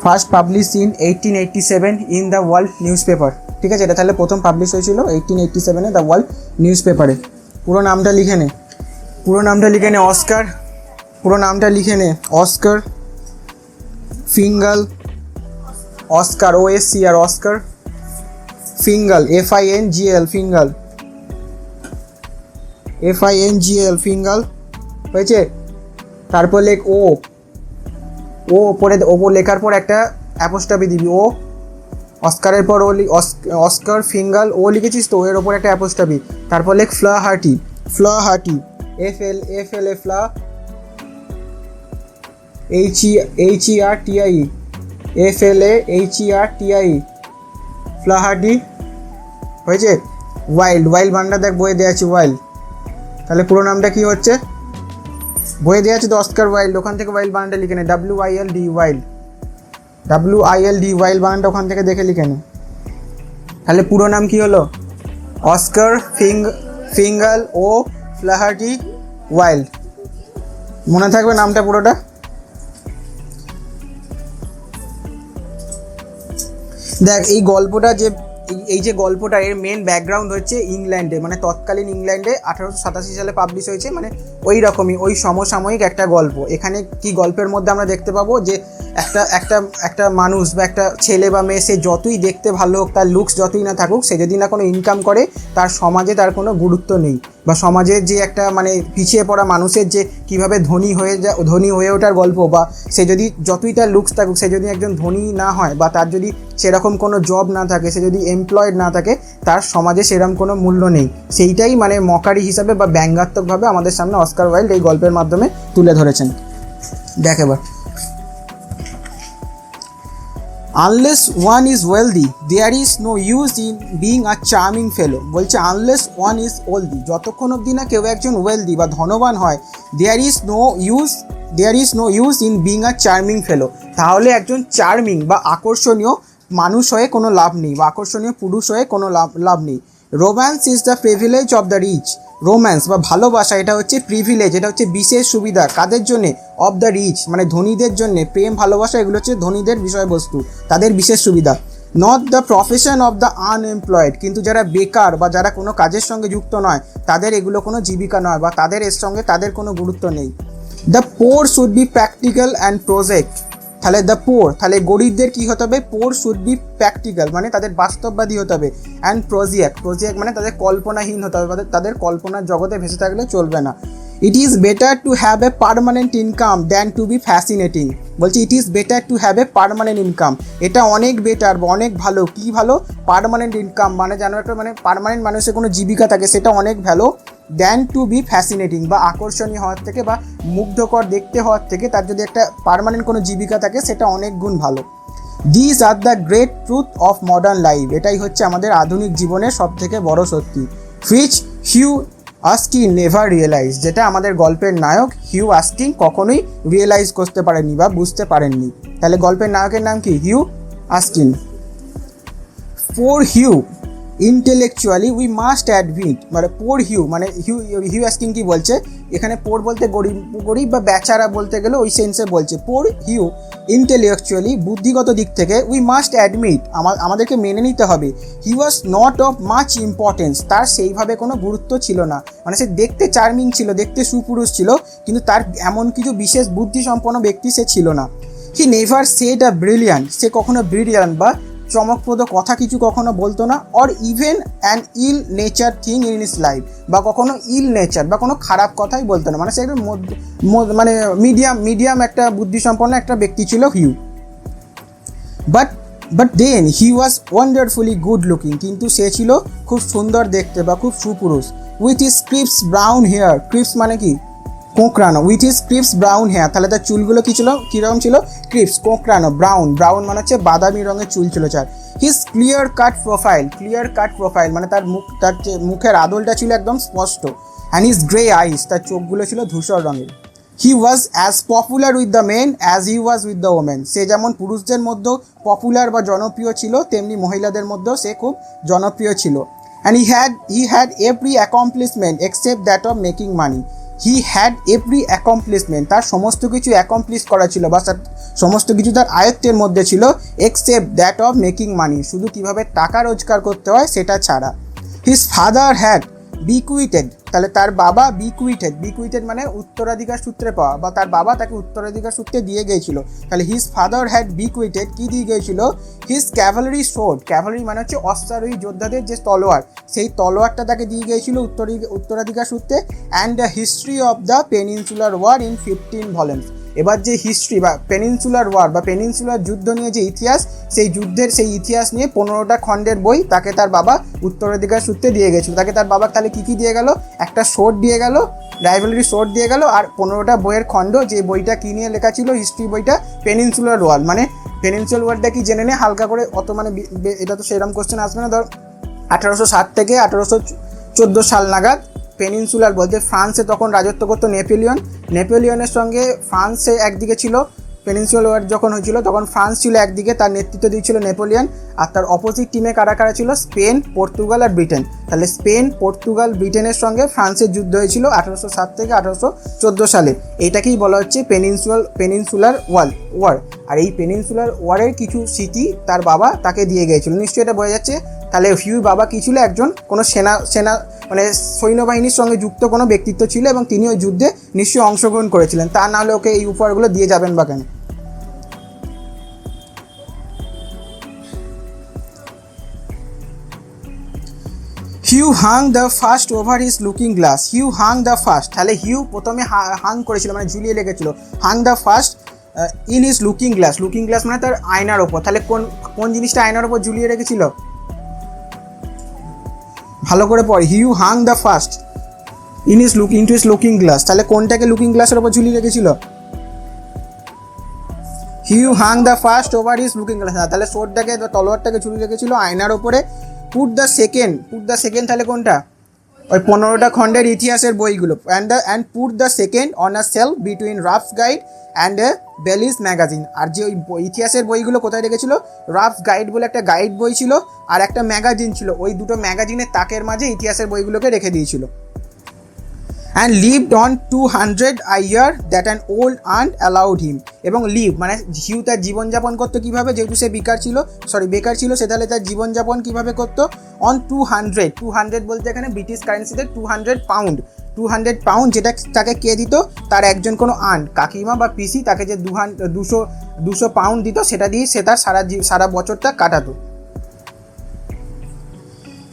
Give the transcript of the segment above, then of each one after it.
First publish in 1887 in the world news paper. ঠিক আছে, এটা তাহলে প্রথম পাবলিশ হয়েছিল 1887 দ্য ওয়ার্ল্ড নিউজ পেপারে। পুরো নামটা লিখে নে, অস্কার, পুরো নামটা লিখে নে, Oscar Fingal, Oscar OSCR, Oscar Fingal, FINGAL, Fingal, FINGAL, Fingal হয়েছে। তারপর লেখ ও ওপরে, ওপর লেখার পর একটা অ্যাপোস্ট্রফি দিবি, ও অস্কারের পর ও, অস্কার ফিঙ্গাল, ও লিখেছিস তো, এর ওপর একটা অ্যাপোস্ট্রফি। তারপর লেখ ফ্লাহার্টি, FLA, ফ্লা, HERTIE, FLAHERTIE, ফ্লাহার্টি হয়েছে। ওয়াইল্ড বান্ডা দেখ বইয়ে দেওয়া আছে, ওয়াইল্ড। তাহলে পুরো নামটা কি হচ্ছে, বইয়ে দেওয়া আছে তো অস্কার ওয়াইল্ড, ওখান থেকে ওয়াইল্ড বানানটা লিখে নে, WILD, ওয়াইল্ড, ওয়াইল্ড বানানটা ওখান থেকে দেখে লিখে নে। তাহলে পুরো নাম কি হলো, অস্কার ফিঙ্গাল ও ফ্লাহার্টি ওয়াইল্ড। মনে থাকবে নামটা পুরোটা। দেখ এই গল্পটা যে গল্পটা এর মেন ব্যাকগ্রাউন্ড হচ্ছে ইংল্যান্ডে, মানে তৎকালীন ইংল্যান্ডে 1887 সালে পাবলিশ হয়েছে, মানে ওই রকমই ওই সমসাময়িক একটা গল্প। এখানে কি গল্পের মধ্যে আমরা দেখতে পাবো যে একটা মানুষ বা একটা ছেলে বা মেয়ে, সে যতই দেখতে ভালো হোক, তার লুকস যতই না থাকুক, সে যদি না কোনো ইনকাম করে, তার সমাজে তার কোনো গুরুত্ব নেই। বা সমাজের যে একটা মানে পিছিয়ে পড়া মানুষের যে কীভাবে ধনী হয়ে ওঠার গল্প, বা সে যদি যতই তার লুকস থাকুক, সে যদি একজন ধনী না হয়, বা তার যদি সেরকম কোনো জব না থাকে, সে যদি এমপ্লয়েড না থাকে, তার সমাজে সেরকম কোনো মূল্য নেই। সেইটাই মানে মকারি হিসাবে বা ব্যঙ্গাত্মকভাবে আমাদের সামনে অস্কার ওয়াইল্ড এই গল্পের মাধ্যমে তুলে ধরেছেন। দেখ এবার, unless one is wealthy there is no use in being a charming fellow. বলছে আনলেস ওয়ান ইজ ওয়েলদি, যতক্ষণ অবধি না কেউ একজন ওয়েলদি বা ধনবান হয়, there is no use in being a charming fellow, তাহলে একজন চার্মিং বা আকর্ষণীয় মানুষ হয়ে কোনো লাভ নেই, বা আকর্ষণীয় পুরুষ হয়ে কোনো লাভ নেই। Romance is the privilege of the rich. Romance বা ভালোবাসা, এটা হচ্ছে প্রিভিলেজ, এটা হচ্ছে বিশেষ সুবিধা। কাদের জন্যে? অফ দ্য রিচ, মানে ধনীদের জন্যে। প্রেম ভালোবাসা এগুলো হচ্ছে ধনীদের বিষয়বস্তু, তাদের বিশেষ সুবিধা। Not the profession of the unemployed, কিন্তু যারা বেকার বা যারা কোনো কাজের সঙ্গে যুক্ত নয়, তাদের এগুলো কোনো জীবিকা নয়, বা তাদের এর সঙ্গে তাদের কোনো গুরুত্ব নেই। The poor should be practical and project. তাহলে দ্য পোর, তাহলে গরিবদের কী হতে হবে? পোর শুড বি প্র্যাকটিক্যাল, মানে তাদের বাস্তববাদী হতে হবে। অ্যান্ড প্রজেক্ট মানে তাদের কল্পনাহীন হতে হবে, তাদের কল্পনার জগতে ভেসে থাকলে চলবে না। It is better to have a permanent income than to be fascinating. বলছি it is better to have a permanent income, এটা অনেক বেটার বা অনেক ভালো। কী ভালো? পার্মানেন্ট ইনকাম, মানে যেন একটা মানে পার্মানেন্ট মানুষের কোনো জীবিকা থাকে, সেটা অনেক ভালো। দ্যান টু বি ফ্যাসিনেটিং, বা আকর্ষণীয় হওয়ার থেকে বা মুগ্ধকর দেখতে হওয়ার থেকে তার যদি একটা পার্মানেন্ট কোনো জীবিকা থাকে, সেটা অনেক গুণ ভালো। This are the great truth of modern life, এটাই হচ্ছে আমাদের আধুনিক জীবনের সবথেকে বড় সত্যি। Which Hugh Askin never realise, যেটা আমাদের গল্পের নায়ক হিউ আস্কিন কখনোই রিয়েলাইজ করতে পারেননি বা বুঝতে পারেননি। তাহলে গল্পের নায়কের নাম কি? Hugh Askin. For Hugh intellectually we must admit, মানে পোর হিউ, মানে হিউ আস্কিন কি বলছে এখানে? পোর বলতে গরিব বা বেচারা বলতে গেলে ওই সেন্সে বলছে। পোর হিউ ইন্টেলেকচুয়ালি, বুদ্ধিগত দিক থেকে, উই মাস্ট অ্যাডমিট, আমাদেরকে মেনে নিতে হবে, he was not of much importance, তার সেইভাবে কোনো গুরুত্ব ছিল না। মানে সে দেখতে চার্মিং ছিল, দেখতে সুপুরুষ ছিল, কিন্তু তার এমন কিছু বিশেষ বুদ্ধিসম্পন্ন ব্যক্তি সে ছিল না। He never said a brilliant, সে কখনো ব্রিলিয়ান্ট বা চমকপ্রদ কথা কিছু কখনো বলতো না। Or even an ill nature thing in his life, বা কখনো ইল নেচার বা কোনো খারাপ কথাই বলতো না। মানে সে একটা মানে মিডিয়াম একটা বুদ্ধিসম্পন্ন একটা ব্যক্তি ছিল Hugh. But then he was wonderfully good looking, কিন্তু সে ছিল খুব সুন্দর দেখতে বা খুব সুপুরুষ। With his crisp brown hair, crisp মানে কি? কোঁকড়ানো। With his crisp brown hair, তাহলে তার চুলগুলো কী ছিল? কীরকম ছিল? ক্রিপস, কোঁকড়ানো। ব্রাউন মানে হচ্ছে বাদামি রঙের চুল ছিল তার। হিজ ক্লিয়ার কাট প্রোফাইল মানে তার মুখের আদলটা ছিল একদম স্পষ্ট। অ্যান্ড হিজ গ্রে আইস, তার চোখগুলো ছিল ধূসর রঙের। He was as popular with the men as he was with the women, সে যেমন পুরুষদের মধ্যেও পপুলার বা জনপ্রিয় ছিল, তেমনি মহিলাদের মধ্যেও সে খুব জনপ্রিয় ছিল। And he had every accomplishment except that of making money, he had every accomplishment, তার সমস্ত কিছু অ্যাকমপ্লিশ করা ছিল বা সমস্ত কিছু তার আয়ত্তের মধ্যে ছিল, এক্সেপ্ট দ্যাট অফ মেকিং মানি, শুধু কীভাবে টাকা রোজগার করতে হয় সেটা ছাড়া। হিজ ফাদার হ্যাড বিকুইটেড, তাহলে তার বাবা বিকুইটেড মানে উত্তরাধিকার সূত্রে পাওয়া, বা তার বাবা তাকে উত্তরাধিকার সূত্রে দিয়ে গিয়েছিল। তাহলে হিজ ফাদার হ্যাড বিকুইটেড কি দিয়ে গিয়েছিল? হিজ ক্যাভালরি সোর্ড, ক্যাভালরি মানে হচ্ছে অশ্বারোহী যোদ্ধাদের যে তলোয়ার, সেই তলোয়ারটা তাকে দিয়ে গিয়েছিল উত্তরাধিকার সূত্রে। And the history of the peninsular war in 15 volumes. এবার যে হিস্ট্রি বা পেনিনসুলার ওয়ার বা পেনিনসুলার যুদ্ধ নিয়ে যে ইতিহাস, সেই যুদ্ধের সেই ইতিহাস নিয়ে 15টা খণ্ডের বই তাকে তার বাবা উত্তরাধিকার সূত্রে দিয়ে গেছিল। তাকে তার বাবা তাহলে কী দিয়ে গেল? একটা সোর্ড দিয়ে গেল, রাইভালরি সোর্ড দিয়ে গেল, আর 15টা বইয়ের খণ্ড, যে বইটা কী নিয়ে লেখা ছিল, হিস্ট্রি বইটা, পেনিনসুলার ওয়ার। মানে পেনিনসুলার ওয়ারটা কি জেনে নে হালকা করে, অত মানে এটা তো সেরকম কোশ্চেন আসবে না। ধর 1807 থেকে 1814 সাল নাগাদ পেনিনসুলার বলতে ফ্রান্সে তখন রাজত্ব করতো নেপোলিয়নের সঙ্গে ফ্রান্সে একদিকে ছিল। পেনিনসুলার ওয়ার যখন হয়েছিল তখন ফ্রান্স ছিল একদিকে, তার নেতৃত্ব দিয়েছিল নেপোলিয়ন, আর তার অপোজিট টিমে কারা কারা ছিল? স্পেন, পর্তুগাল আর ব্রিটেন। তাহলে স্পেন, পর্তুগাল, ব্রিটেনের সঙ্গে ফ্রান্সের যুদ্ধ হয়েছিল 1807 থেকে 1814 সালে। এইটাকেই বলা হচ্ছে পেনিনসুলার ওয়ার। আর এই পেনিনসুলার ওয়ারের কিছু স্মৃতি তার বাবা তাকে দিয়ে গিয়েছিল, নিশ্চয়ই এটা বোঝা যাচ্ছে। তাহলে হিউ বাবা কী ছিল? একজন কোনো সেনা মানে সৈন্যবাহিনীর সঙ্গে যুক্ত কোনো ব্যক্তিত্ব ছিল, এবং তিনি ওই যুদ্ধে নিশ্চয়ই অংশগ্রহণ করেছিলেন, তা না হলে ওকে এই উপহারগুলো দিয়ে যাবেন বা কেন? Hugh hung the first over his looking glass. Hugh hung the first, তাহলে হিউ প্রথমে হাং করেছিল মানে ঝুলিয়ে রেখেছিল, hung the first in his looking glass. Looking glass মানে তার আয়নার ওপর। তাহলে কোন জিনিসটা আয়নার ওপর ঝুলিয়ে রেখেছিল? ভালো করে পড়। Hugh hung the first into his looking glass, তাহলে কোনটাকে লুকিং গ্লাসের ওপর ঝুলিয়ে রেখেছিল? Hugh hung the first over his looking glass, তাহলে সোর্ডটাকে তলোয়ারটাকে ঝুলিয়ে রেখেছিল আয়নার ওপরে। পুট দ্য সেকেন্ড তাহলে কোনটা? ওই 15টা খণ্ডের ইতিহাসের বইগুলো। And put the second on a shelf between Ruff's guide and Bailey's magazine. আর যে ওই ইতিহাসের বইগুলো কোথায় রেখেছিল? রাফস গাইড বলে একটা গাইড বই ছিল, আর একটা ম্যাগাজিন ছিল, ওই দুটো ম্যাগাজিনের তাকের মাঝে ইতিহাসের বইগুলোকে রেখে দিয়েছিল। And lived on 200 a year that an old aunt allowed him. এবং লিভ মানে হিউ তার জীবনযাপন করতো কীভাবে? যেহেতু সে বেকার ছিল, সে তাহলে তার জীবনযাপন কীভাবে করতো? অন 200 বলতে এখানে ব্রিটিশ কারেন্সিতে 200 পাউন্ড, যেটা তাকে কে দিত? তার একজন কোনো আন্ট, কাকিমা বা পিসি, তাকে যে 200 পাউন্ড দিত, সেটা দিয়ে সে তার সারা বছরটা কাটাতো।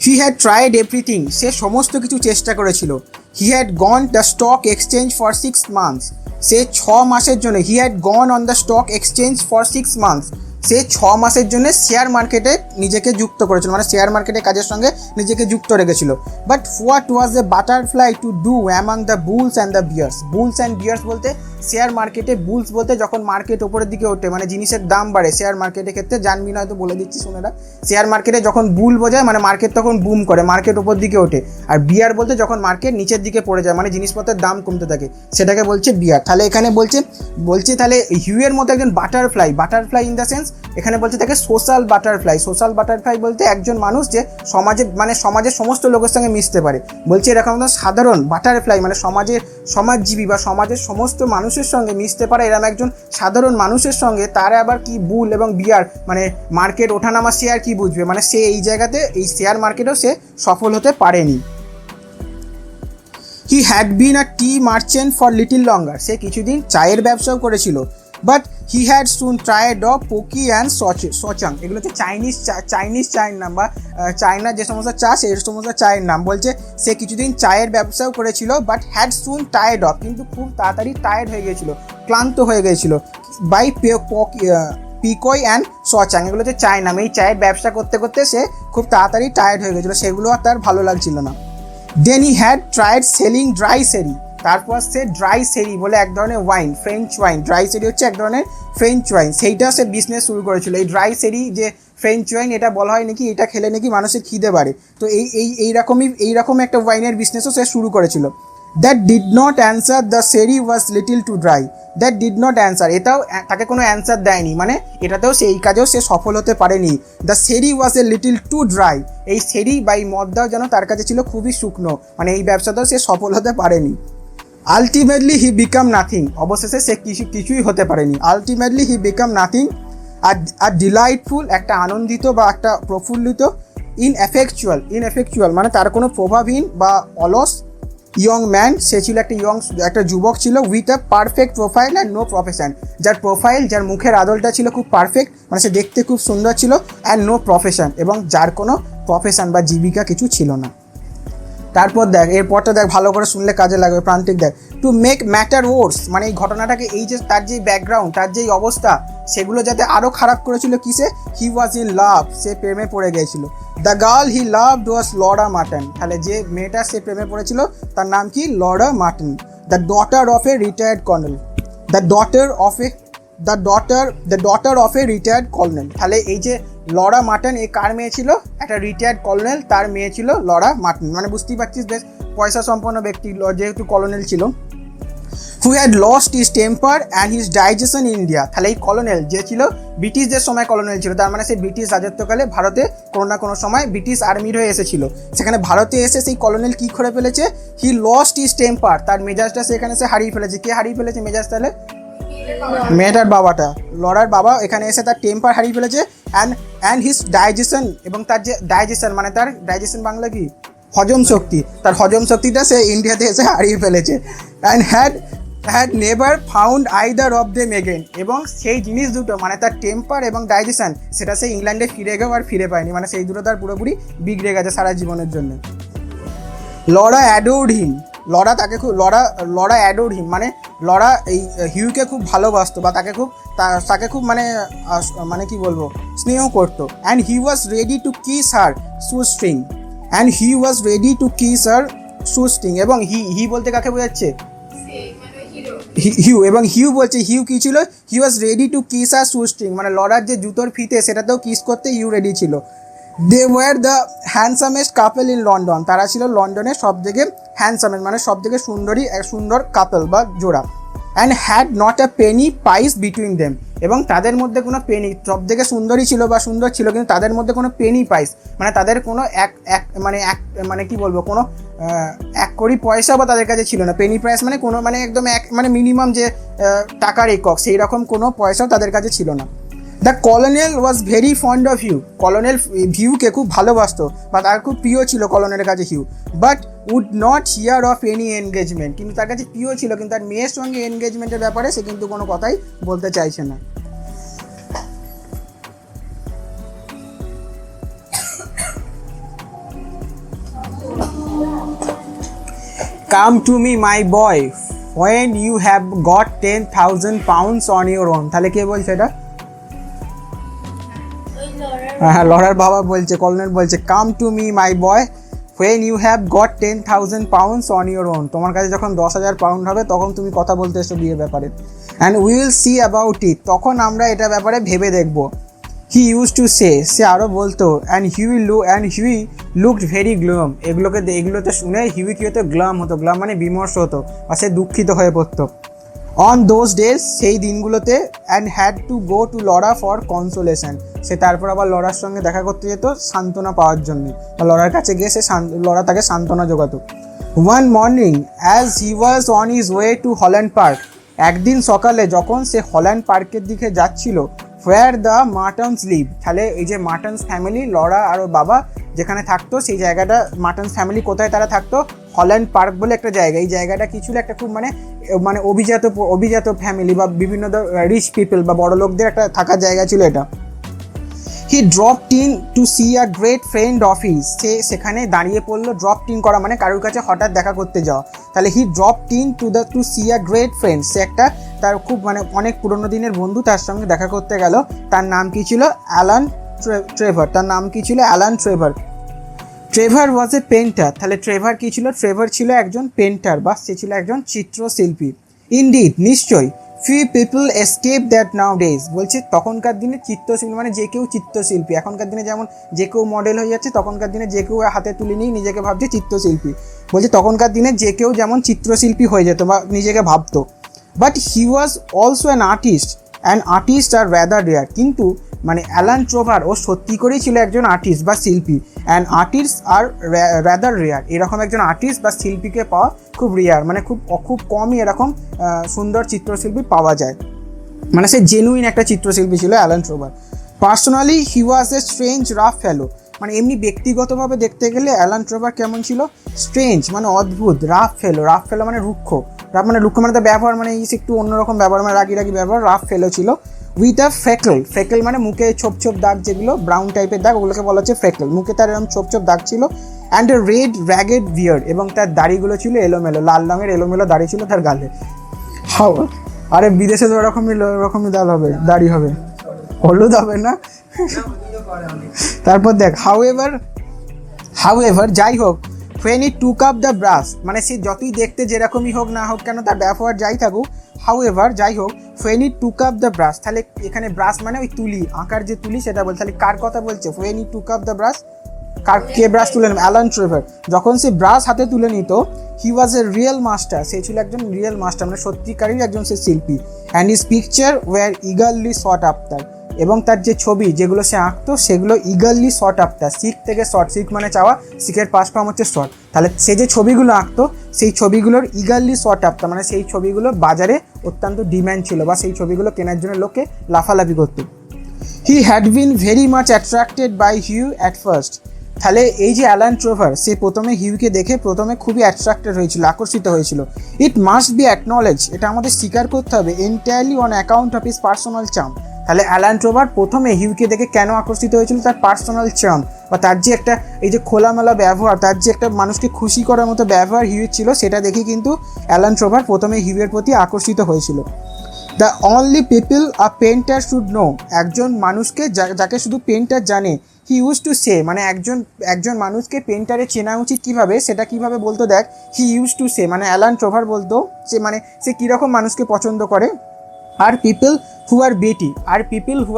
হি হ্যাড ট্রাইড এভরিথিং, সে সমস্ত কিছু চেষ্টা করেছিল। He had gone the stock exchange for 6 months, সে 6 মাসের জন্য, he had gone on the stock exchange for 6 months, সে 6 মাসের জন্য শেয়ার মার্কেটে নিজেকে যুক্ত করেছিল, মানে শেয়ার মার্কেটের কাজের সঙ্গে নিজেকে যুক্ত রেখেছিল। But what was a butterfly to do among the bulls and the bears. Bulls and bears বলতে শেয়ার মার্কেটে, বুলস বলতে যখন মার্কেট ওপরের দিকে ওঠে, মানে জিনিসের দাম বাড়ে শেয়ার মার্কেটের ক্ষেত্রে, জানবি না হয়তো বলে দিচ্ছি শোনেরা। শেয়ার মার্কেটে যখন বুল বোঝায় মানে মার্কেট তখন বুম করে, মার্কেট ওপর দিকে ওঠে। আর বিয়ার বলতে যখন মার্কেট নিচের দিকে পড়ে যায়, মানে জিনিসপত্রের দাম কমতে থাকে, সেটাকে বলছে বিয়ার। তাহলে এখানে বলছে তাহলে হিউয়ের মতো একজন বাটারফ্লাই ইন দ্য সেন্স, এখানে বলছে তাকে সোশ্যাল বাটারফ্লাই বলতে একজন মানুষ যে সমাজের সমস্ত লোকের সঙ্গে মিশতে পারে। বলছে এরকম সাধারণ বাটারফ্লাই মানে সমাজজীবী বা সমাজের সমস্ত মানুষের সঙ্গে মিশতে পারে এরকম একজন সাধারণ মানুষের সঙ্গে তারা আবার কি বুল এবং বিয়ার মানে মার্কেট ওঠানামা শেয়ার কি বুঝবে, মানে সে এই জায়গাতে এই শেয়ার মার্কেটেও সে সফল হতে পারেনি। He had been a tea merchant for little longer, সে কিছুদিন চায়ের ব্যবসাও করেছিল। But he had soon tired of pekoe and souchong, এগুলো হচ্ছে চাইনিজ চায়ের নাম বা চায়নার যে সমস্ত চা সেই সমস্ত চায়ের নাম। বলছে সে কিছুদিন চায়ের ব্যবসাও করেছিল, but had soon tired of, কিন্তু খুব তাড়াতাড়ি টায়ার্ড হয়ে গিয়েছিল, ক্লান্ত হয়ে গিয়েছিল। বাই পিকই অ্যান্ড সচাং, এগুলো হচ্ছে চায়ের নাম। এই চায়ের ব্যবসা করতে করতে সে খুব তাড়াতাড়ি টায়ার্ড হয়ে গেছিলো, সেগুলো আর তার ভালো লাগছিল না। Then he had tried selling dry sherry, তারপর সে ড্রাই সেরি বলে এক ধরনের ওয়াইন, ফ্রেঞ্চ ওয়াইন, ড্রাই সেরি হচ্ছে এক ধরনের ফ্রেঞ্চ ওয়াইন, সেইটা সে বিজনেস শুরু করেছিল। এই ড্রাই সেরি যে ফ্রেঞ্চ ওয়াইন, এটা বলা হয় নাকি এটা খেলে নাকি মানুষের খিদে বাড়ে, তো এইরকম একটা ওয়াইনের বিজনেসও সে শুরু করেছিল। That did not answer, the sherry was little too dry, that did not answer, এটাও তাকে কোনো অ্যান্সার দেয়নি, মানে এটাতেও সেই কাজেও সে সফল হতে পারেনি। The sherry was a little too dry, এই সেরি বা এই মদটাও যেন তার কাছে ছিল খুবই শুকনো, মানে এই ব্যবসাতেও সে সফল হতে পারেনি। আলটিমেটলি হি বিকাম নাথিং, অবশেষে সে কিছুই হতে পারেনি। আলটিমেটলি হি বিকাম নাথিং, আর ডিলাইটফুল, একটা আনন্দিত বা একটা প্রফুল্লিত, ইনএফেকচুয়াল মানে তার কোনো প্রভাবহীন বা অলস ইয়ং ম্যান, সে ছিল একটা যুবক ছিল, with a perfect profile and no profession, যার প্রোফাইল, যার মুখের আদলটা ছিল খুব পারফেক্ট, মানে সে দেখতে খুব সুন্দর ছিল, অ্যান্ড নো প্রফেশন, এবং যার কোনো প্রফেশন বা জীবিকা কিছু ছিল না। তারপর দেখ, এরপরটা দেখ, ভালো করে শুনলে কাজে লাগবে, প্রান্তিক দেখ, টু মেক ম্যাটার ওয়ার্স, মানে এই ঘটনাটাকে, এই যে তার যে ব্যাকগ্রাউন্ড, তার যেই অবস্থা, সেগুলো যাতে আরও খারাপ করেছিল কিসে, হি ওয়াজ ইন লাভ, সে প্রেমে পড়ে গিয়েছিল। The girl he loved was Laura Merton, তাহলে যে মেয়েটা সে প্রেমে পড়েছিল তার নাম কি, Laura Merton. The daughter of a retired colonel, the daughter of a retired colonel, তাহলে এই যে লরা মার্টন, এ কার মেয়ে ছিল, একটা রিটায়ার্ড কর্নেল, তার মেয়ে ছিল লরা মার্টন, মানে বুঝতেই পারছিস বেশ পয়সা সম্পন্ন ব্যক্তি যেহেতু কর্নেল ছিল। Who had lost his temper and his digestion in India, তাহলে এই কর্নেল যে ছিল ব্রিটিশদের সময় কর্নেল ছিল, তার মানে সে ব্রিটিশ রাজত্বকালে ভারতে কোনো না কোনো সময় ব্রিটিশ আর্মির হয়ে এসেছিল, সেখানে ভারতে এসে সেই কর্নেল কী করে ফেলেছে, হি লস্ট হিজ টেম্পার, তার মেজাজটা সেখানে সে হারিয়ে ফেলেছে। কে হারিয়ে ফেলেছে মেজাজ, তাহলে মেয়েটার বাবাটা, লরার বাবা এখানে এসে তার টেম্পার হারিয়ে ফেলেছে, অ্যান্ড হিজ ডাইজেশন, এবং তার যে ডাইজেশন, মানে তার ডাইজেশন বাংলা কি, হজম শক্তি, তার হজম শক্তিটা সে ইন্ডিয়াতে এসে হারিয়ে ফেলেছে। And had never found either of them again, এবং সেই জিনিস দুটো, মানে তার টেম্পার এবং ডাইজেশন, সেটা সে ইংল্যান্ডে ফিরে গেও আর ফিরে পায়নি, মানে সেই দুটো তার পুরোপুরি বিগড়ে গেছে সারা জীবনের জন্য। লরা অ্যাডোর্ড হিম, লরা অ্যাডোর্ড হিম, মানে লরা এই হিউকে খুব ভালোবাসতো, বা তাকে খুব মানে কি বলবো, স্নেহ করতো। And he was ready to kiss her shoestring, এবং হি বলতে কাকে বোঝাচ্ছে, হিউ, এবং হিউ বলছে, হিউ কি ছিল, হি ওয়াজ রেডি টু কিস আর শুস্ট্রিং, মানে লরার যে জুতোর ফিতে সেটাতেও কিস করতে হিউ রেডি ছিল। They were the handsomest couple in London, তারা ছিল লন্ডনের সবথেকে হ্যান্ডসামেস্ট, মানে সবথেকে সুন্দর কাপল বা জোড়া। And had not a penny piece between them, এবং তাদের মধ্যে কোনো পেনি, সবথেকে সুন্দরী ছিল বা সুন্দর ছিল, কিন্তু তাদের মধ্যে কোনো পেনি পাইস, মানে তাদের কোনো মানে কি বলবো, কোনো 1 কোটি পয়সা বা তাদের কাছে ছিল না। পেনি প্রাইস মানে কোনো, মানে একদম মানে মিনিমাম যে টাকার একক, সেই রকম কোনো পয়সাও তাদের কাছে ছিল না। The colonel was very fond of Hugh, colonel হিউকে খুব ভালোবাসতো বা তার খুব প্রিয় ছিল কলোনেলের কাছে Hugh, but would not hear of any engagement, কিন্তু তার কাছে প্রিয় ছিল, কিন্তু তার মেয়ের সঙ্গে এনগেজমেন্টের ব্যাপারে সে কিন্তু কোনো কথাই বলতে চাইছে না। Come to me my boy when you have got 10,000 pounds on your own, তাহলে কে বলছে এটা, হ্যাঁ লরার বাবা বলছে, কর্নেল বলছে, come to me my boy when you have got 10,000 pounds on your own, তোমার কাছে যখন 10,000 পাউন্ড হবে তখন তুমি কথা বলতে এসো বিয়ের ব্যাপারে। And we will see about it, তখন আমরা এটা ব্যাপারে ভেবে দেখবো। হি ইউজ টু সে আরও বলতো, and Huey looked very glam, এগুলোতে শুনে হিউই কী হতো, গ্লাম হতো, গ্লাম মানে বিমর্ষ হতো, আর সে দুঃখিত হয়ে পড়তো। অন দোজ ডেজ, সেই দিনগুলোতে, and had to go to Laura for consolation, সে তারপর আবার লরার সঙ্গে দেখা করতে যেত সান্ত্বনা পাওয়ার জন্য, বা লরার কাছে গিয়ে লরা তাকে সান্ত্বনা জোগাতো। One morning as he was on his way to Holland Park, একদিন সকালে যখন সে হল্যান্ড পার্কের দিকে যাচ্ছিল, হোয়ার দ্য মার্টনস লিভ, তাহলে এই যে মার্টনস ফ্যামিলি, লরা আর ওর বাবা যেখানে থাকতো, সেই জায়গাটা, মার্টনস ফ্যামিলি কোথায় তারা থাকতো, হল্যান্ড পার্ক বলে একটা জায়গা, এই জায়গাটা কি ছিল, একটা খুব মানে অভিজাত ফ্যামিলি বা বিভিন্ন রিচ পিপল বা বড় লোকদের একটা থাকার জায়গা ছিল এটা। He dropped in to see a great friend of his, সেখানে দাঁড়িয়ে পড়লো, ড্রপড ইন করা মানে কারোর কাছে হঠাৎ দেখা করতে যাওয়া, তাহলে he dropped in to see a great friend, সে একটা তার খুব অনেক পুরনো দিনের বন্ধু, তার সঙ্গে দেখা করতে গেল, তার নাম কি ছিল, অ্যালান ট্রেভার, ট্রেভার ওয়াজ এ পেন্টার, তাহলে ট্রেভার কি ছিল, ট্রেভার ছিল একজন পেন্টার, বা সে ছিল একজন চিত্রশিল্পী। ইনডিড, নিশ্চয়ই, few people escape that now days, বলছে তখনকার দিনে চিত্রশিল্পী মানে যে কেউ চিত্রশিল্পী, এখনকার দিনে যেমন যে কেউ মডেল হয়ে যাচ্ছে, তখনকার দিনে যে কেউ হাতে তুলে নিয়ে নিজেকে ভাবছে চিত্রশিল্পী, বলছে তখনকার দিনে যে কেউ যেমন চিত্রশিল্পী হয়ে যেত বা নিজেকে ভাবতো। But he was also an artist, and artist are rather rare. কিন্তু মানে অ্যালান ট্রোভার ও সত্যি করেই ছিল একজন আর্টিস্ট বা শিল্পী, and artist are rather rare. এরকম একজন আর্টিস্ট বা শিল্পীকে পাওয়া খুব রেয়ার, মানে খুব কমই এরকম সুন্দর চিত্রশিল্পী পাওয়া যায়। মানে সে জেনুইন একটা চিত্রশিল্পী ছিল Alan Trevor. Personally he was a strange rough fellow. মানে এমনি ব্যক্তিগতভাবে দেখতে গেলে অ্যালান ট্রোভার কেমন ছিল? স্ট্রেঞ্জ মানে অদ্ভুত, রাফ ফেলো মানে রুক্ষ, মানে তার ব্যবহার মানে একটু অন্যরকম ব্যবহার, মানে রাগি ব্যবহার, রাফ ফেলো ছিল। উইথ আ ফ্রেকল মানে মুখে ছোপ দাগ, যেগুলো ব্রাউন টাইপের দাগ, ওগুলোকে বলা হচ্ছে ফ্রেকল। মুখে তার এরকম ছোপ দাগ ছিল। অ্যান্ড এ রেড র্যাগেড বিয়ার্ড, এবং তার দাড়িগুলো ছিল এলোমেলো, লাল রঙের এলোমেলো দাড়ি ছিল তার গালে। হাও, আরে বিদেশে তো ওরকমই দাড়ি হবে, হলুদ হবে না। তারপর দেখ, হাউএভার যাই হোক, when he took up the brush, মানে সে যতই দেখতে যেরকমই হোক না হোক কেন, তার ব্যবহার যাই থাকুক, হাউএভার যাই হোক, when he took up the brush, তাহলে এখানে ব্রাশ মানে ওই তুলি, আঁকার যে তুলি সেটা বলছে। তাহলে কার কথা বলছে? when he took up the brush, K brush তুলে নেবে? অ্যালান ট্রোভার। যখন সে ব্রাশ হাতে তুলে নিত, হি ওয়াজ এ রিয়েল মাস্টার, সে ছিল একজন রিয়েল মাস্টার, মানে সত্যিকারের একজন সে শিল্পী। And his picture were eagerly sought after, এবং তার যে ছবি যেগুলো সে আঁকতো সেগুলো ইগারলি শট আফটার, সিক থেকে শট, সিক মানে চাওয়া, সিকের পাস ফর্ম হচ্ছে শট। তাহলে সে যে ছবিগুলো আঁকতো সেই ছবিগুলোর ইগারলি শট আফটার, মানে সেই ছবিগুলো বাজারে অত্যন্ত ডিম্যান্ড ছিল, বা সেই ছবিগুলো কেনার জন্য লোকে লাফালাফি করতো। He had been very much attracted by Hugh at first. তাহলে এই যে অ্যালান ট্রোভার, সে প্রথমে হিউকে দেখে খুবই অ্যাট্রাক্টেড হয়েছিল, আকর্ষিত হয়েছিল। ইট মাস্ট বি অ্যাকনলেজ, এটা আমাদের স্বীকার করতে হবে, entirely on account of his personal charm. তাহলে অ্যালান ট্রোভার প্রথমে হিউকে দেখে কেন আকর্ষিত হয়েছিল? তার পার্সোনাল চার্ম, বা তার যে একটা এই যে খোলামেলা ব্যবহার, তার যে একটা মানুষকে খুশি করার মতো ব্যবহার হিউর ছিল, সেটা দেখে কিন্তু অ্যালান ট্রোভার প্রথমে হিউয়ের প্রতি আকর্ষিত হয়েছিল। The only people a painter should know, একজন মানুষকে যাকে শুধু পেন্টার জানে, হি ইউজ টু সে, মানে একজন মানুষকে পেন্টারে চেনা উচিত কীভাবে, সেটা কীভাবে বলতো দেখ, হি ইউজ টু সে, মানে অ্যালান ট্রোভার বলতো সে কীরকম মানুষকে পছন্দ করে। আর পিপল হু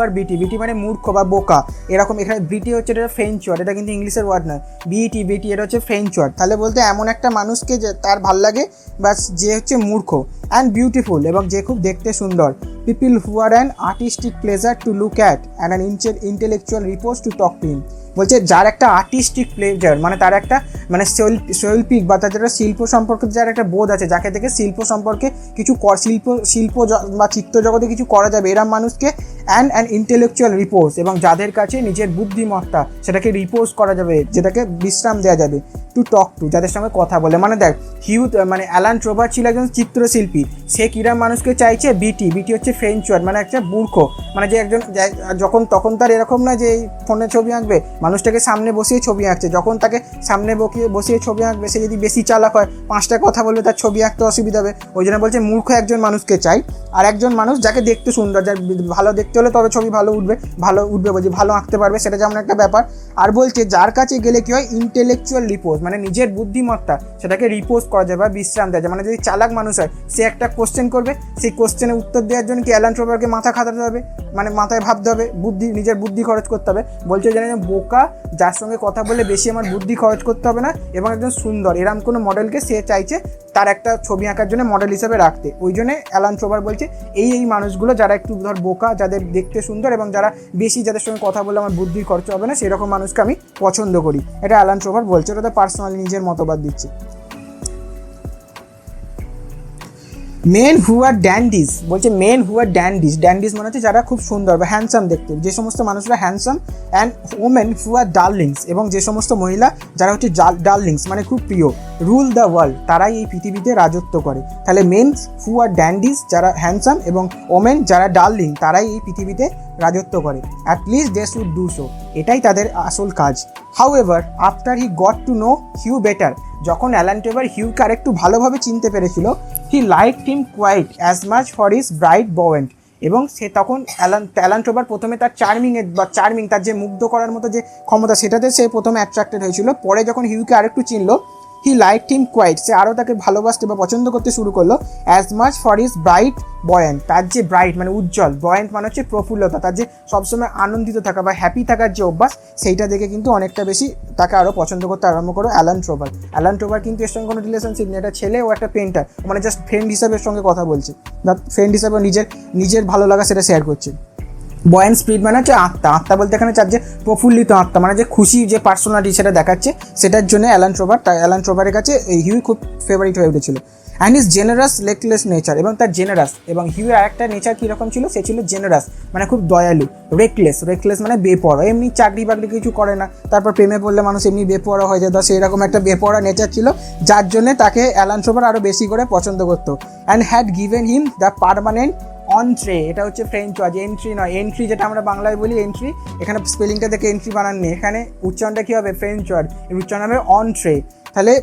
আর বিটি মানে মূর্খ বা বোকা, এরকম। এখানে বিটি হচ্ছে এটা ফ্রেঞ্চ ওয়ার্ড, এটা কিন্তু ইংলিশের ওয়ার্ড নয়। বিটি এটা হচ্ছে ফ্রেঞ্চ ওয়ার্ড। তাহলে বলতে এমন একটা মানুষকে যে তার ভাল লাগে, বা যে হচ্ছে মূর্খ। অ্যান্ড বিউটিফুল, এবং যে খুব দেখতে সুন্দর। People who are an artistic pleasure to look at and an intellectual repose to talk to him. বলছে যার একটা আর্টিস্টিক প্লেজার, মানে তার একটা মানে শৈল্পিক বা তার যেটা শিল্প সম্পর্কে যার একটা বোধ আছে, যাকে থেকে শিল্প সম্পর্কে কিছু শিল্প বা চিত্র জগতে কিছু করা যাবে, এরম মানুষকে অ্যান ইন্টেলেকচুয়াল রিপোজ, এবং যাদের কাছে নিজের বুদ্ধিমত্তা সেটাকে রিপোজ করা যাবে, যেটাকে বিশ্রাম দেওয়া যাবে, টু টক টু, যাদের সঙ্গে কথা বলে। মানে দেখ, মানে অ্যালান ট্রোভার ছিল একজন চিত্রশিল্পী, সে কিরম মানুষকে চাইছে? বিটি হচ্ছে ফ্রেঞ্চ ওয়ার্ড, মানে একটা মূর্খ, মানে যে একজন তখন তার এরকম না যে এই ফোনে ছবি আঁকবে, মানুষটাকে সামনে বসিয়ে ছবি আঁকছে, যখন তাকে সামনে বসিয়ে ছবি আঁকবে, সে যদি বেশি চালাক হয়, 5টা কথা বলবে, তার ছবি আঁকতে অসুবিধা হবে। ওই জন্য বলছে মূর্খ একজন মানুষকে চাই। আর একজন মানুষ যাকে দেখতে সুন্দর, যার ভালো দেখতে হলে তবে ছবি ভালো উঠবে বলছে, ভালো আঁকতে পারবে, সেটা যেমন একটা ব্যাপার। আর বলছে যার কাছে গেলে কি হয়? ইন্টেলেকচুয়াল রিপোজ, মানে নিজের বুদ্ধিমত্তা সেটাকে রিপোজ করা যায় বা বিশ্রাম দেওয়া যায়। মানে যদি চালাক মানুষ হয়, সে একটা কোশ্চেন করবে, সেই কোশ্চেনের উত্তর দেওয়ার জন্য কি অ্যালান ট্রোভারকে মাথা খাটাতে হবে, মানে মাথায় ভাবতে হবে, নিজের বুদ্ধি খরচ করতে হবে। বলছে জানেন বোকা, যার সঙ্গে কথা বলে বেশি আমার বুদ্ধি খরচ করতে হবে না, এবং একজন সুন্দর এরম কোনো মডেলকে সে চাইছে তার একটা ছবি আঁকার জন্য মডেল হিসেবে রাখতে। ওই জন্য অ্যালান ট্রোভার বলছে এই মানুষগুলো যারা একটু ধর বোকা, যাদের দেখতে সুন্দর, এবং যারা বেশি যাদের সঙ্গে কথা বলে আমার বুদ্ধির খরচ হবে না, সেরকম মানুষকে আমি পছন্দ করি। এটা অ্যালান ট্রোভার বলছে, ওটা পার্সোনালি নিজের মতবাদ দিচ্ছে। মেন হু আর ড্যান্ডিজ, বলছে মেন হু আর ড্যান্ডিজ মানে হচ্ছে যারা খুব সুন্দর বা হ্যান্ডসাম দেখতে, যে সমস্ত মানুষরা handsome. And women who R Darlings, এবং যে সমস্ত মহিলা যারা হচ্ছে ডার্লিংস মানে খুব প্রিয়। রুল দ্য ওয়ার্ল্ড, তারাই এই পৃথিবীতে রাজত্ব করে। তাহলে মেন্স হু আর ড্যান্ডিজ যারা হ্যান্ডসাম, এবং ওমেন যারা ডার্লিং, তারাই এই পৃথিবীতে রাজত্ব করে। At least they should do so, এটাই তাদের আসল কাজ। However after he got to know Hugh better, যখন অ্যালান ট্রোভার হিউকে আরেকটু ভালোভাবে চিনতে পেরেছিল, he liked him quite as much for his bright buoyant, এবং সে তখন অ্যালান ট্রোভার প্রথমে তার তার যে মুগ্ধ করার মতো যে ক্ষমতা, সেটাতে সে প্রথমে অ্যাট্রাক্টেড হয়েছিল। পরে যখন হিউকে আরেকটু চিনল, হি লাইকড হিম কোয়াইট, সে আরও তাকে ভালোবাসতে বা পছন্দ করতে শুরু করলো, as much for his bright buoyant, তার যে ব্রাইট মানে উজ্জ্বল, বয়েন্ট মানে হচ্ছে প্রফুল্লতা, তার যে সবসময় আনন্দিত থাকা বা হ্যাপি থাকার যে অভ্যাস, সেইটা দেখে কিন্তু অনেকটা বেশি তাকে আরও পছন্দ করতে আরম্ভ করো অ্যালান ট্রোভার। অ্যালান ট্রোভার কিন্তু এর সঙ্গে কোনো রিলেশনশিপ নেই, একটা ছেলে ও একটা পেন্টার, মানে জাস্ট ফ্রেন্ড হিসাবে সঙ্গে কথা বলছে বা ফ্রেন্ড হিসাবে নিজের ভালো লাগা সেটা শেয়ার করছে। বয়েন্ট স্পিরিট মানে হচ্ছে আত্মা, আত্মা বলতে এখানে চার যে প্রফুল্লিত আত্মা, মানে যে খুশি যে পার্সোনালিটি সেটা দেখাচ্ছে, সেটার জন্য অ্যালান ট্রোভারের কাছে হিউ খুব ফেভারিট হয়ে উঠেছিল। And is generous reckless nature, এবং তার জেনারাস, এবং হিউয়ের আরেকটা নেচার কীরকম ছিল, সে ছিল জেনারাস মানে খুব দয়ালু, রেকলেস মানে বেপরোয়া, এমনি চাকরি বাকরি কিছু করে না, তারপর প্রেমে পড়লে মানুষ এমনি বেপরোয়া হয়ে যায়, তো সেরকম একটা বেপরোয়া নেচার ছিল, যার জন্যে তাকে অ্যালান ট্রোভার আরও বেশি করে পছন্দ করতো। And had given him the permanent entree, এটা হচ্ছে ফ্রেঞ্চ ওয়ার্ড, এন্ট্রি নয়, এন্ট্রি যেটা আমরা বাংলায় বলি এন্ট্রি, এখানে স্পেলিংটা দেখে এন্ট্রি বানাননি, এখানে উচ্চারণটা কী হবে, ফ্রেঞ্চ ওয়ার্ড, এর উচ্চারণ হবে অন্ট্রে। তাহলে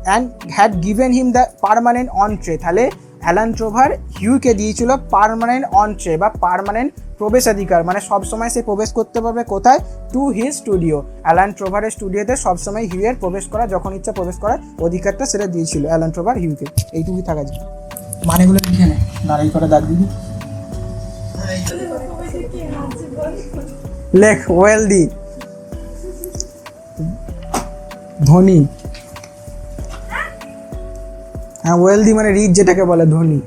and had given him the permanent entree, তাহলে অ্যালান ট্রোভার হিউকে দিয়েছিল পার্মানেন্ট অন্ট্রে বা পার্মানেন্ট প্রবেশাধিকার, মানে সবসময় সে প্রবেশ করতে পারবে কোথায়, টু হিজ স্টুডিও, অ্যালান ট্রোভারের স্টুডিওতে সবসময় হিউয়ের প্রবেশ করা, যখন ইচ্ছা প্রবেশ করার অধিকারটা সেটা দিয়েছিল অ্যালান ট্রোভার হিউকে। এইটুকুই থাকা যায়, মানেগুলো লিখে নে, দাঁড়াই করে দাগ দিবি, লেখ ওয়েলদি, ধনী, হ্যাঁ ওয়েলদি মানে রিচ যেটাকে বলে, ধনী।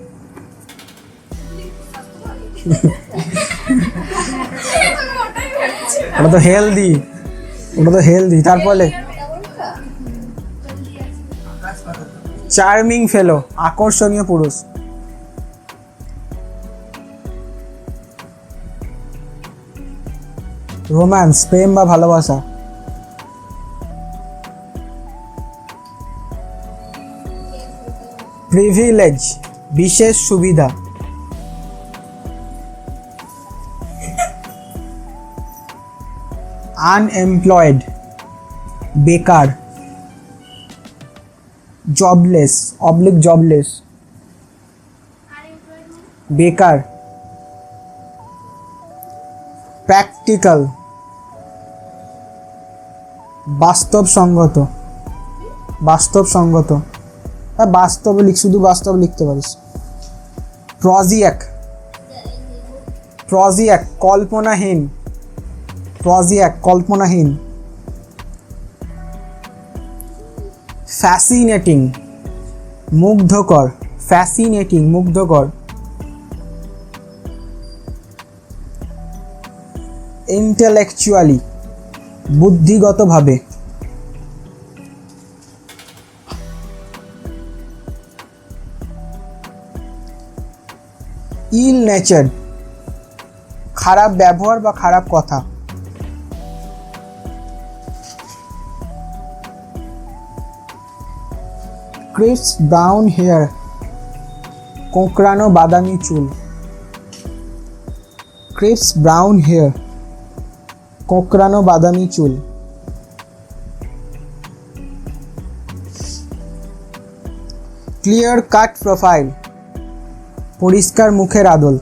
ওটা তো হেলদি, তারপরে চার্মিং ফেলো, আকর্ষণীয় পুরুষ। রোম্যান্স, প্রেম বা ভালোবাসা। প্রিভিলেজ, বিশেষ সুবিধা। আনএমপ্লয়েড, বেকার। জবলেস, জবলেস, বেকার। প্র্যাকটিক্যাল, বাস্তবসঙ্গত, শুধু বাস্তব লিখতে পারিস। প্রজিয়াক, কল্পনাহীন। ফ্যাসিনেটিং, মুগ্ধকর। ইন্টেলেকচুয়ালি, বুদ্ধিগতভাবে। ইল নেচার্ড, খারাপ ব্যবহার বা খারাপ কথা। ক্রিস্প ব্রাউন হেয়ার, কোঁকড়ানো বাদামি চুল। ক্লিয়ার কাট প্রোফাইল, পরিষ্কার মুখের আদল।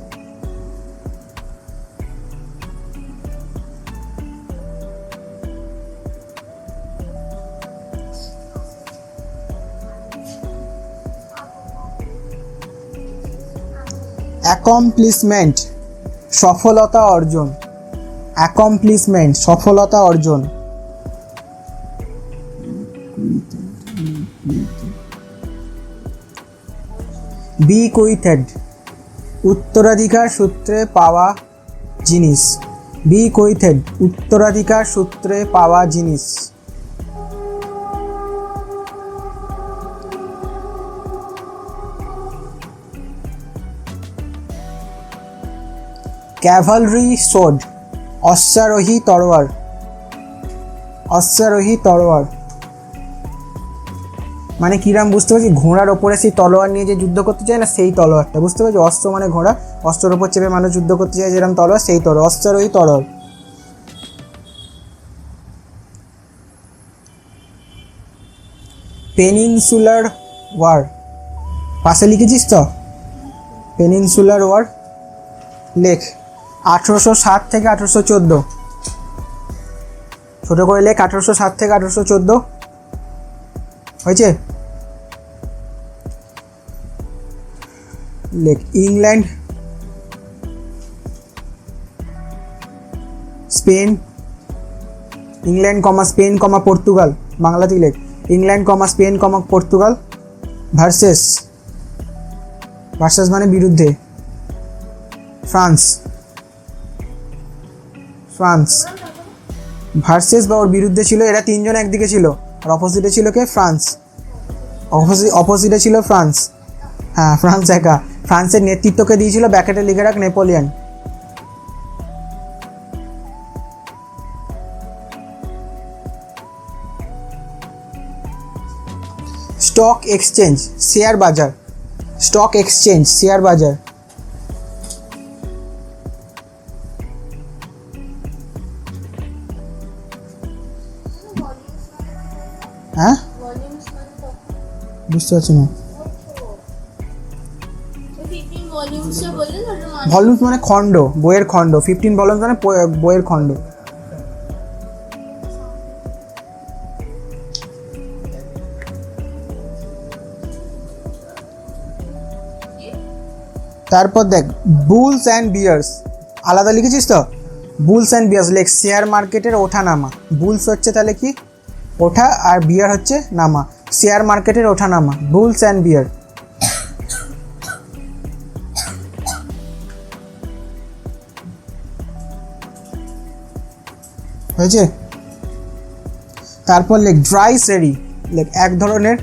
অ্যাকমপ্লিশমেন্ট, সফলতা অর্জন। বিকুইথেড, উত্তরাধিকার সূত্রে পাওয়া জিনিস। ক্যাভালরি সোড, অশ্বারোহী তরোয়ার। মানে কিরাম বুঝতে পারছি, ঘোড়ার ওপরে সেই তলোয়ার নিয়ে যে যুদ্ধ করতে চায় না, সেই তলোয়ারটা বুঝতে পারছি। অস্ত্র মানে ঘোড়া, অস্ত্রের ওপর চেপে মানুষ যুদ্ধ করতে চায় যেরকম তলোয়ার, সেই তলোয়ার, অশ্বারোহী তরোয়ার। পেনিনসুলার ওয়ার, পাশে লিখেছিস তো, পেনিনসুলার ওয়ার লেখ। 1807 থেকে 1814, ছোটো করে লেখ, 1807 থেকে 1814। হয়েছে? লেখ ইংল্যান্ড, স্পেন, ইংল্যান্ড কমা স্পেন কমা পর্তুগাল, বাংলাতেই লেখ ইংল্যান্ড কমা স্পেন কমা পর্তুগাল ভার্সেস, ভার্সেস মানে বিরুদ্ধে, ফ্রান্স, ফ্রান্স ভার্সেস বা ওর বিরুদ্ধে ছিল, এরা তিনজন একদিকে ছিল আর অপোজিটে ছিল কে? ফ্রান্স। অপোজিটে ছিল ফ্রান্স, হ্যাঁ ফ্রান্স একা। ফ্রান্সের নেতৃত্বকে দিয়েছিল ব্যাকেটে লিখে রাখ নেপোলিয়ন। স্টক এক্সচেঞ্জ, শেয়ার বাজার, স্টক এক্সচেঞ্জ শেয়ার বাজার। হ্যাঁ বুঝতে পারছি না। ভলিউমস মানে খণ্ড, বইয়ের খণ্ড। 15 ভলিউমস মানে বইয়ের খণ্ড। তারপর দেখ বুলস অ্যান্ড বিয়ার্স, আলাদা লিখেছিস তো? বুলস অ্যান্ড বিয়ার্স লেখ শেয়ার মার্কেটের ওঠা নামা। বুলস হচ্ছে তাহলে কি? ওঠা, আর বিয়ার হচ্ছে নামা। শেয়ার মার্কেটের ওঠা নামা, বুলস অ্যান্ড বিয়ার। হয়েছে? তারপর লেখ ড্রাই সেরি, লেখ এক ধরনের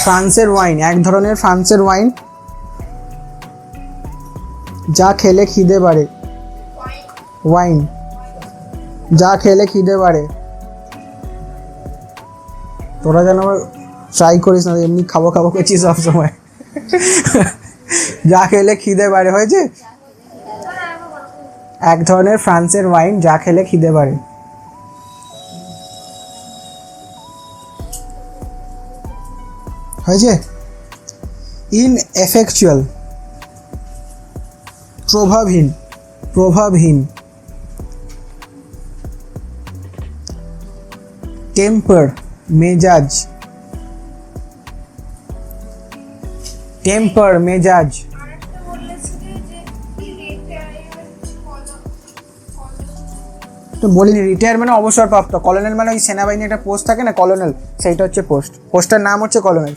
ফ্রান্সের ওয়াইন, এক ধরনের ফ্রান্সের ওয়াইন যা খেলে খিদে বাড়ে। ওয়াইন যা খেলে খিদে বাড়ে। তোরা যেন ট্রাই করিস না, এমনি খাবো খাবো করছিস সবসময়। যা খেলে খিদে বাড়ে। হয়েছে? এক ধরনের ফ্রান্সের ওয়াইন যা খেলে খিদে বাড়ে। হয়েছে? ইনএফেকচুয়াল, প্রভাবহীন, প্রভাবহীন। টেম্পার, মেজাজ, টেম্পার মেজাজ। তো বলিনি রিটায়ার মানে অবসরপ্রাপ্ত, কলোনেল মানে ওই সেনাবাহিনী একটা পোস্ট থাকে না কলোনেল, সেইটা হচ্ছে পোস্ট, পোস্টের নাম হচ্ছে কলোনেল।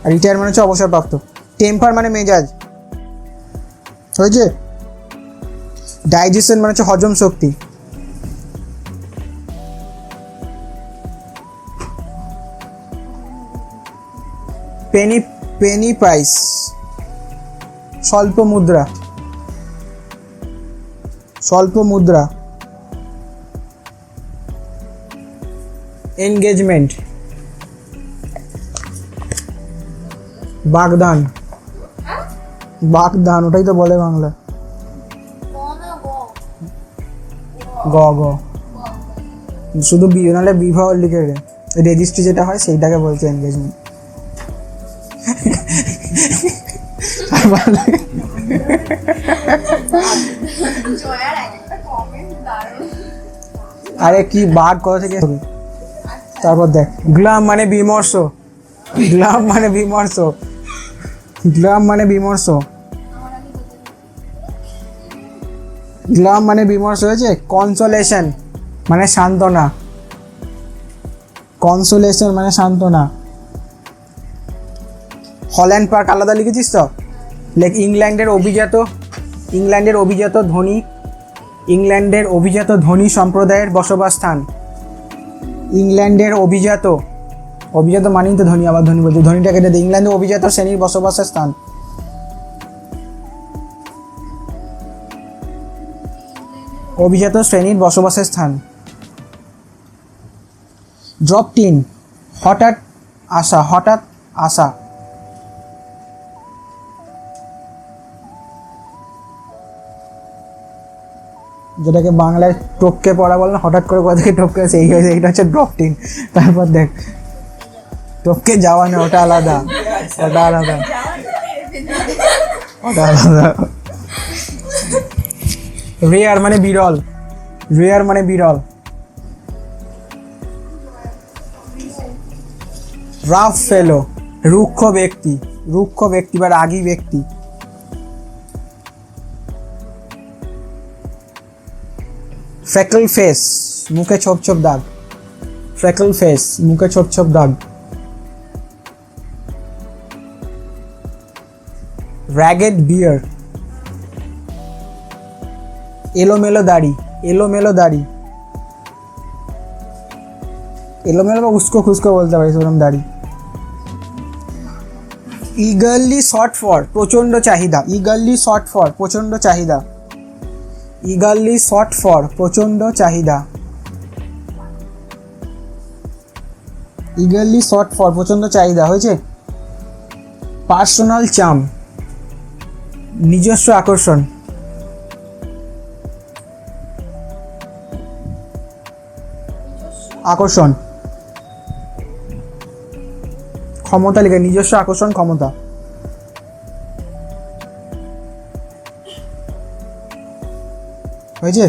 আর রিটায়ার মানে হচ্ছে অবসরপ্রাপ্ত। টেম্পার মানে মেজাজ। হয়েছে? ডাইজেশন মানে হচ্ছে হজম শক্তি। পেনি, পেনি প্রাইস, স্বল্প মুদ্রা, স্বল্প মুদ্রা। এনগেজমেন্ট, বাগদান, বাগদান ওটাই তো বলে বাংলা। গ গ শুধু নাহলে বিবাহ লিখে রেজিস্ট্রি যেটা হয় সেইটাকে বলছে এনগেজমেন্ট। আরে কি বাঘ কোথা থেকে হবে? তারপর দেখ গ্লাম মানে বিমর্ষ, গ্লাম মানে বিমর্ষ, গ্লাম মানে বিমর্ষ, গ্লাম মানে বিমর্ষ। হয়েছে? কনসোলেশন মানে সান্ত্বনা, কনসোলেশন মানে সান্ত্বনা। হল্যান্ড পার্ক আলাদা লিখেছিস তো? লেখ ইংল্যান্ডের অভিজাত, ইংল্যান্ডের অভিজাত ধনী, ইংল্যান্ডের অভিজাত ধনী সম্প্রদায়ের বসবাস স্থান। ইংল্যান্ডের অভিজাত, অভিজাত মানেই তো ধনী, আবার ধনী বলছে, ধনীটাকে কেটে ইংল্যান্ডের অভিজাত শ্রেণীর বসবাসের স্থান। অভিজাত শ্রেণীর বসবাসের স্থান। ড্রপড ইন, হঠাৎ আসা, হঠাৎ আসা। যেটাকে বাংলায় টপকে পড়া বলে না, হঠাৎ করে কোথা থেকে টপকে আসে, এইটা হচ্ছে ড্রপড ইন। তারপর দেখ টপকে যাওয়া না, ওটা আলাদা, ওটা আলাদা, ওটা আলাদা। রেয়ার মানে বিরল, রেয়ার মানে বিরল। রাফ ফেলো, রুক্ষ ব্যক্তি, রুক্ষ ব্যক্তি বা রাগী ব্যক্তি। ফ্রেকল ফেস, মুখে ছোপ ছোপ দাগ, ফ্রেকল ফেস, মুখে ছোপ ছোপ দাগ। র্যাগেড বিয়ার, এলোমেলো দাড়ি, এলোমেলো দাড়ি, এলোমেলো বা উস্কো খুস্কো বলতে পারি সেরকম দাড়ি। ইগারলি শর্ট ফর, প্রচণ্ড চাহিদা, ইগারলি শর্ট ফর, প্রচণ্ড চাহিদা, ইগারলি শর্ট ফর, প্রচণ্ড চাহিদা, ইগারলি শর্ট ফর, প্রচণ্ড চাহিদা। হয়েছে? পার্সোনাল চার্ম, নিজস্ব আকর্ষণ, আকর্ষণ, ক্ষমতা লিখে, নিজস্ব আকর্ষণ, ক্ষমতা। হয়েছে?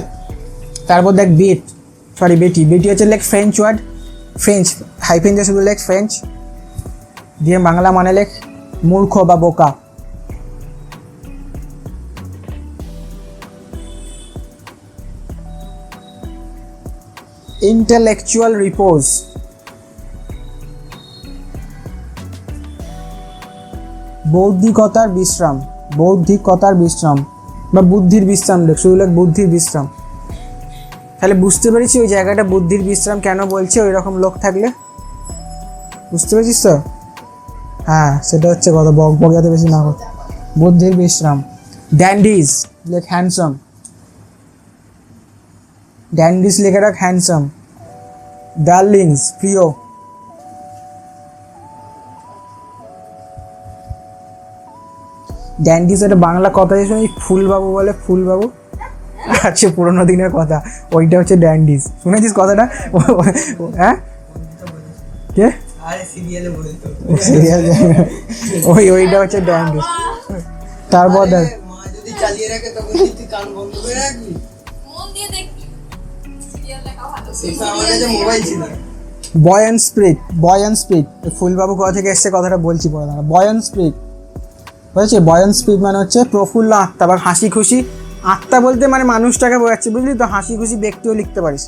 তারপর দেখ বেট, সরি বেটি, বেটি হচ্ছে লেখ ফ্রেঞ্চ ওয়ার্ড, ফ্রেঞ্চ হাইফেন দিয়ে শুধু লেখ ফ্রেঞ্চ, দিয়ে বাংলা মানে লেখ মূর্খ বা বোকা। ইন্টেলেকচুয়াল রিপোজ, বৌদ্ধিকতার বিশ্রাম, বৌদ্ধিকতার বিশ্রাম বা বুদ্ধির বিশ্রাম লেখ, শুধু লেখ বুদ্ধির বিশ্রাম। তাহলে বুঝতে পেরেছি ওই জায়গাটা বুদ্ধির বিশ্রাম কেন বলছে ওই রকম লোক থাকলে, বুঝতে পেরেছিস তো? হ্যাঁ, সেটা হচ্ছে কথা, বক বক যাতে বেশি না কথা, বুদ্ধির বিশ্রাম। ড্যান্ডিজ লেখ হ্যান্ডসাম, ড্যান্ডিজ লেখে রাখ হ্যান্ডসাম। ডার্লিংস, প্রিয়। ড্যান্ডিজ একটা বাংলা কথা হিসেবে ফুলবাবু বলে, ফুলবাবু আচ্ছা পুরোনো দিনের কথা, ওইটা হচ্ছে ড্যান্ডিজ। শুনেছিস কথাটা? হ্যাঁ, কে সিরিয়াল, ওইটা হচ্ছে ড্যান্ডিজ। তারপর দেখ বয়ান স্পিরিট, বয়ান স্পিরিট, ফুলবাবু কথা থেকে এসছে কথাটা বলছি পরে দাঁড়া। বয়ান স্পিরিট বুঝেছি? বয়ান স্পিরিট মানে হচ্ছে প্রফুল্ল আত্মা বা হাসি খুশি আত্মা, বলতে মানে মানুষটাকে বোঝাচ্ছে, বুঝলি তো? হাসি খুশি ব্যক্তিও লিখতে পারিস।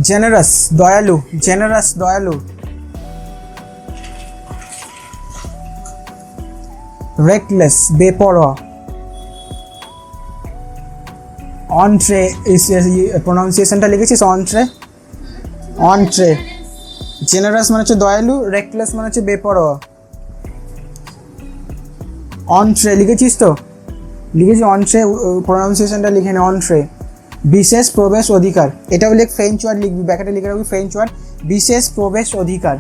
জেনারাস, দয়ালু, জেনারাস, দয়ালু। রেকলেস, বেপরোয়া। অন্ট্রে, প্রোনাউন্সিয়েশনটা লিখেছিস? অন্ট্রে, অন্ট্রে। জেনারাস মানে হচ্ছে দয়ালু, রেকলেস মানে হচ্ছে বেপরোয়া। অন্ট্রে লিখেছিস তো? লিখেছি অন্ট্রে, প্রোনাউন্সিয়েশনটা লিখে নে, অন্ট্রে। বিশেষ প্রবেশ অধিকার, এটাও লিখ, ফ্রেঞ্চ ওয়ার্ড লিখবি, ব্যাকেটে লিখে রাখবি ফ্রেঞ্চ ওয়ার্ড, বিশেষ প্রবেশ অধিকার।